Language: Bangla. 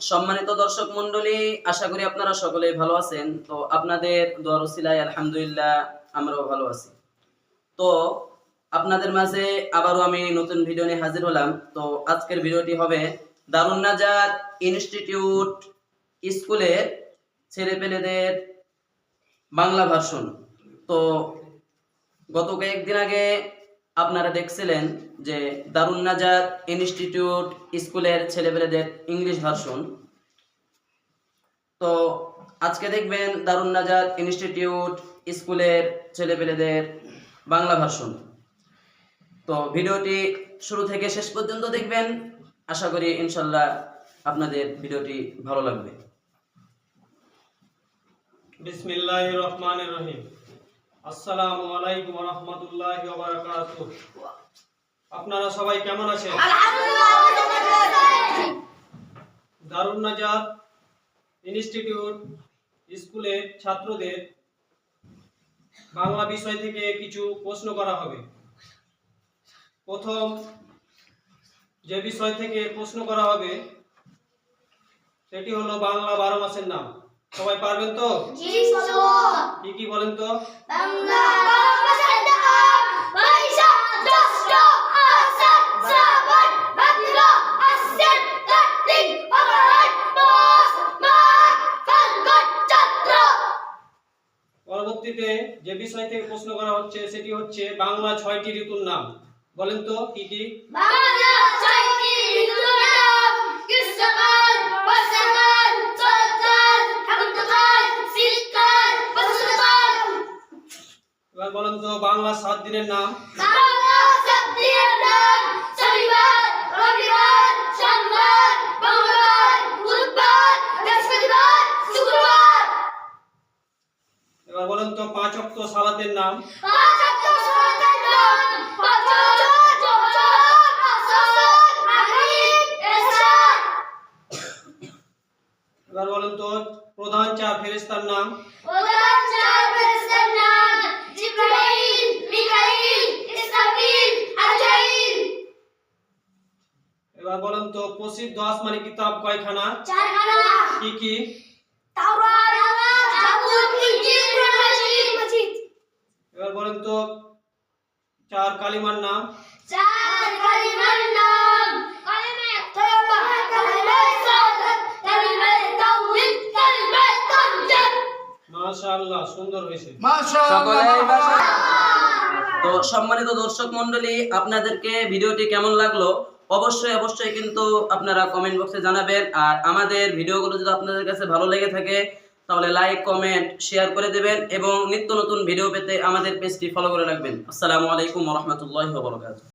সম্মানিত দর্শক মন্ডলী, আশা করি আপনারা সকলেই ভালো আছেন। তো আপনাদের দোয়ার উসিলায় আলহামদুলিল্লাহ আমরাও ভালো আছি। তো আপনাদের মাঝে আবারও আমি নতুন ভিডিও নিয়ে হাজির হলাম। তো আজকের ভিডিওটি হবে দারুন নাজাত ইনস্টিটিউট স্কুলের ছেলেপেলেদের বাংলা ভার্সন। তো গত কয়েকদিন আগে আপনারা দেখছিলেন যে দারুন নাজাত ইনস্টিটিউট স্কুলের ছেলেপেলেদের ইংলিশ ভার্সন। তো আজকে দেখবেন দারুন নাজাত ইনস্টিটিউট স্কুলের ছেলেপেলেদের বাংলা ভার্সন। তো ভিডিওটি শুরু থেকে শেষ পর্যন্ত দেখবেন, আশা করি ইনশাল্লাহ আপনাদের ভিডিওটি ভালো লাগবে। বিসমিল্লাহির রহমানির রহিম। আসসালামু আলাইকুম ওয়া রাহমাতুল্লাহি ওয়া বারাকাতুহু। আপনারা সবাই কেমন আছেন? দারুন নাজাত ইনস্টিটিউট স্কুলের ছাত্রদের বাংলা বিষয় থেকে কিছু প্রশ্ন করা হবে। প্রথম যে বিষয় থেকে প্রশ্ন করা হবে সেটি হলো বাংলা 12 মাসের নাম। সবাই পারবেন তো? জি স্যার। কি বলেন তো? বাংলা 12 মাসের নাম: বৈশাখ, জ্যৈষ্ঠ, আষাঢ়, শ্রাবণ, ভাদ্র, আশ্বিন, কার্তিক, অগ্রহায়ণ, পৌষ, মাঘ, ফাল্গুন, চৈত্র। পরবর্তীতে যে বিষয় থেকে প্রশ্ন করা হচ্ছে সেটি হচ্ছে বাংলা 6টি ঋতুর নাম। বলেন তো কি? বাংলা 6টি ঋতুর নাম: গ্রীষ্মকাল, বর্ষাকাল, শরৎকাল, হেমন্তকাল, শীতকাল, বসন্তকাল। এবার বলেন তো বাংলা 7 দিনের নাম। বাংলা 7 দিনের নাম: শনিবার, রবিবার, সোমবার, মঙ্গলবার, বুধবার, বৃহস্পতিবার, শুক্রবার। এবার বলেন তো 5 ওয়াক্ত সালাতের নাম। 5 ওয়াক্ত সালাতের নাম: ফজর, জোহর, আসর, মাগরিব, এশা। এবার বলেন তো প্রধান 4 ফেরেশতার নাম। প্রধান 4 ফেরেশতার নাম: জিবরাইল, মিকাইল, ইসরাফিল, আজরাইল। এবার বলেন তো প্রসিদ্ধ আসমানি কিতাব কয়খানা? 4 খানা। কি? তাওরাত, জাবুর, ইনজিল, কুরআন মাজিদ। এবার বলেন তো 4 কালিমার নাম। 4 কালিমার নাম: কালিমা তাইয়্যিবা, কালিমা শাহাদাত, কালিমা তাওহীদ, কালিমা তামজিদ। মাশাআল্লাহ, সুন্দর হয়েছে। সকলেই তো সম্মানিত দর্শক মন্ডলী, আপনাদেরকে ভিডিওটি কেমন লাগলো অবশ্যই কিন্তু আপনারা কমেন্ট বক্সে জানাবেন। আর আমাদের ভিডিওগুলো যদি আপনাদের কাছে ভালো লেগে থাকে তাহলে লাইক, কমেন্ট, শেয়ার করে দেবেন এবং নিত্য নতুন ভিডিও পেতে আমাদের পেজটি ফলো করে রাখবেন। আসসালামু আলাইকুম ওয়া রাহমাতুল্লাহি ওয়া বারাকাতুহু।